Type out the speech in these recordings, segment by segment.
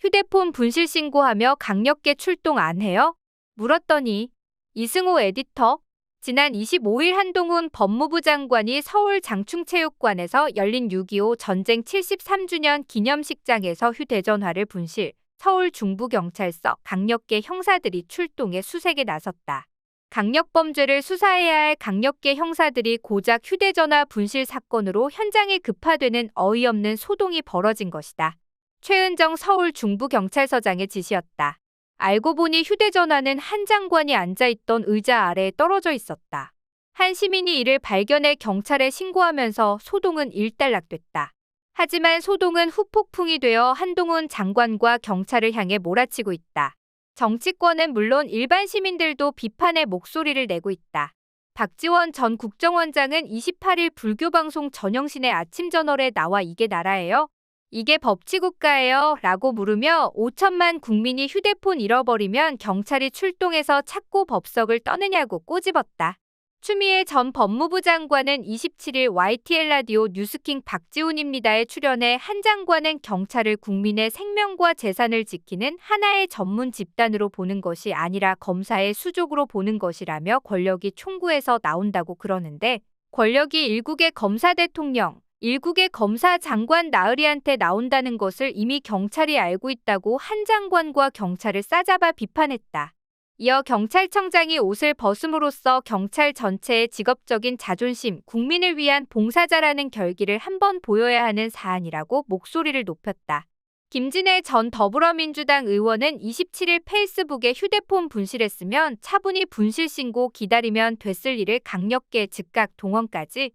휴대폰 분실 신고하며 강력계 출동 안 해요? 물었더니 이승호 에디터, 지난 25일 한동훈 법무부 장관이 서울 장충체육관에서 열린 6.25 전쟁 73주년 기념식장에서 휴대전화를 분실, 서울 중부경찰서 강력계 형사들이 출동해 수색에 나섰다. 강력범죄를 수사해야 할 강력계 형사들이 고작 휴대전화 분실 사건으로 현장에 급파되는 어이없는 소동이 벌어진 것이다. 최은정 서울 중부경찰서장의 지시였다. 알고 보니 휴대전화는 한 장관이 앉아있던 의자 아래에 떨어져 있었다. 한 시민이 이를 발견해 경찰에 신고하면서 소동은 일단락됐다. 하지만 소동은 후폭풍이 되어 한동훈 장관과 경찰을 향해 몰아치고 있다. 정치권은 물론 일반 시민들도 비판의 목소리를 내고 있다. 박지원 전 국정원장은 28일 불교방송 전영신의 아침저널에 나와 이게 나라예요? 이게 법치국가예요? 라고 물으며 5천만 국민이 휴대폰 잃어버리면 경찰이 출동해서 찾고 법석을 떠느냐고 꼬집었다. 추미애 전 법무부 장관은 27일 YTN 라디오 뉴스킹 박지훈입니다에 출연해 한 장관은 경찰을 국민의 생명과 재산을 지키는 하나의 전문 집단으로 보는 것이 아니라 검사의 수족으로 보는 것이라며 권력이 총구에서 나온다고 그러는데, 권력이 일국의 검사 대통령, 일국의 검사 장관 나으리한테 나온다는 것을 이미 경찰이 알고 있다고 한 장관과 경찰을 싸잡아 비판했다. 이어 경찰청장이 옷을 벗음으로써 경찰 전체의 직업적인 자존심, 국민을 위한 봉사자라는 결기를 한번 보여야 하는 사안이라고 목소리를 높였다. 김진애 전 더불어민주당 의원은 27일 페이스북에 휴대폰 분실했으면 차분히 분실 신고 기다리면 됐을 일을 강력계 즉각 동원까지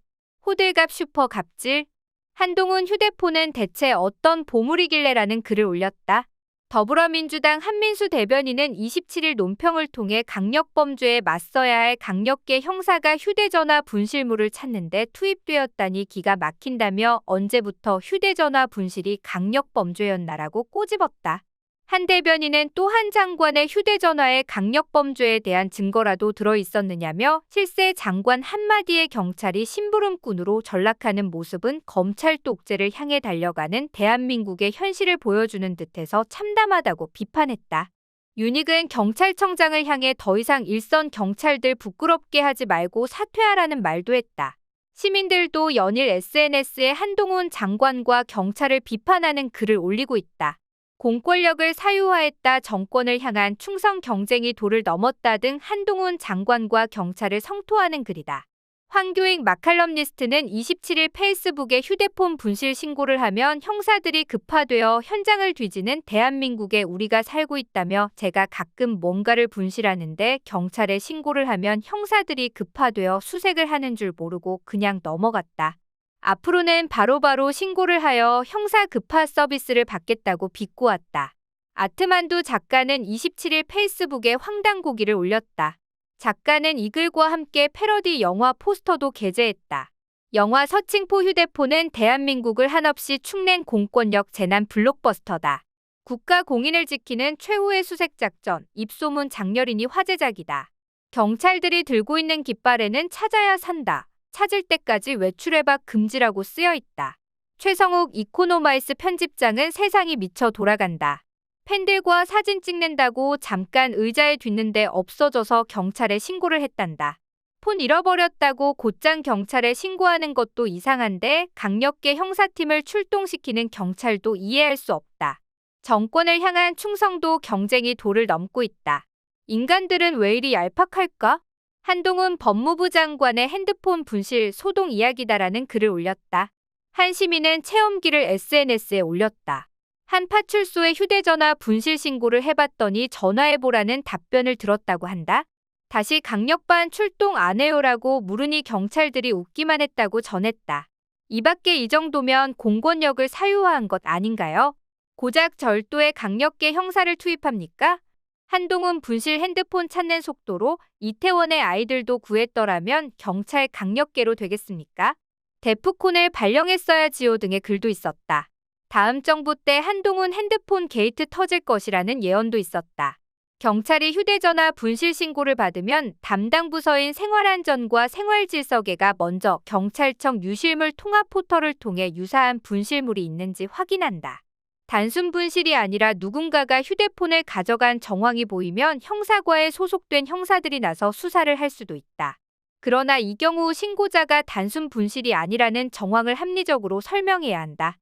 호들갑 슈퍼 갑질, 한동훈 휴대폰은 대체 어떤 보물이길래라는 글을 올렸다. 더불어민주당 한민수 대변인은 27일 논평을 통해 강력범죄에 맞서야 할 강력계 형사가 휴대전화 분실물을 찾는데 투입되었다니 기가 막힌다며 언제부터 휴대전화 분실이 강력범죄였나라고 꼬집었다. 한 대변인은 또 한 장관의 휴대전화에 강력범죄에 대한 증거라도 들어있었느냐며 실세 장관 한마디에 경찰이 심부름꾼으로 전락하는 모습은 검찰 독재를 향해 달려가는 대한민국의 현실을 보여주는 듯해서 참담하다고 비판했다. 윤익은 경찰청장을 향해 더 이상 일선 경찰들 부끄럽게 하지 말고 사퇴하라는 말도 했다. 시민들도 연일 SNS에 한동훈 장관과 경찰을 비판하는 글을 올리고 있다. 공권력을 사유화했다, 정권을 향한 충성 경쟁이 도를 넘었다 등 한동훈 장관과 경찰을 성토하는 글이다. 황교익 마칼럼니스트는 27일 페이스북에 휴대폰 분실 신고를 하면 형사들이 급파되어 현장을 뒤지는 대한민국에 우리가 살고 있다며, 제가 가끔 뭔가를 분실하는데 경찰에 신고를 하면 형사들이 급파되어 수색을 하는 줄 모르고 그냥 넘어갔다. 앞으로는 바로바로 신고를 하여 형사 급파 서비스를 받겠다고 비꼬았다. 아트만두 작가는 27일 페이스북에 황당고기를 올렸다. 작가는 이 글과 함께 패러디 영화 포스터도 게재했다. 영화 서칭포 휴대폰은 대한민국을 한없이 축낸 공권력 재난 블록버스터다. 국가 공인을 지키는 최후의 수색작전, 입소문 장렬이니 화제작이다. 경찰들이 들고 있는 깃발에는 찾아야 산다, 찾을 때까지 외출해봐 금지라고 쓰여 있다. 최성욱 이코노마이스 편집장은 세상이 미쳐 돌아간다. 팬들과 사진 찍는다고 잠깐 의자에 뒀는데 없어져서 경찰에 신고를 했단다. 폰 잃어버렸다고 곧장 경찰에 신고하는 것도 이상한데 강력계 형사팀을 출동시키는 경찰도 이해할 수 없다. 정권을 향한 충성도 경쟁이 도를 넘고 있다. 인간들은 왜 이리 얄팍할까? 한동훈 법무부 장관의 핸드폰 분실 소동 이야기다라는 글을 올렸다. 한 시민은 체험기를 SNS에 올렸다. 한 파출소에 휴대전화 분실 신고를 해봤더니 전화해보라는 답변을 들었다고 한다. 다시 강력반 출동 안 해요라고 물으니 경찰들이 웃기만 했다고 전했다. 이 밖에 이 정도면 공권력을 사유화한 것 아닌가요? 고작 절도에 강력계 형사를 투입합니까? 한동훈 분실 핸드폰 찾는 속도로 이태원의 아이들도 구했더라면 경찰 강력계로 되겠습니까? 데프콘을 발령했어야지요 등의 글도 있었다. 다음 정부 때 한동훈 핸드폰 게이트 터질 것이라는 예언도 있었다. 경찰이 휴대전화 분실 신고를 받으면 담당 부서인 생활안전과 생활질서계가 먼저 경찰청 유실물 통합 포털을 통해 유사한 분실물이 있는지 확인한다. 단순 분실이 아니라 누군가가 휴대폰을 가져간 정황이 보이면 형사과에 소속된 형사들이 나서 수사를 할 수도 있다. 그러나 이 경우 신고자가 단순 분실이 아니라는 정황을 합리적으로 설명해야 한다.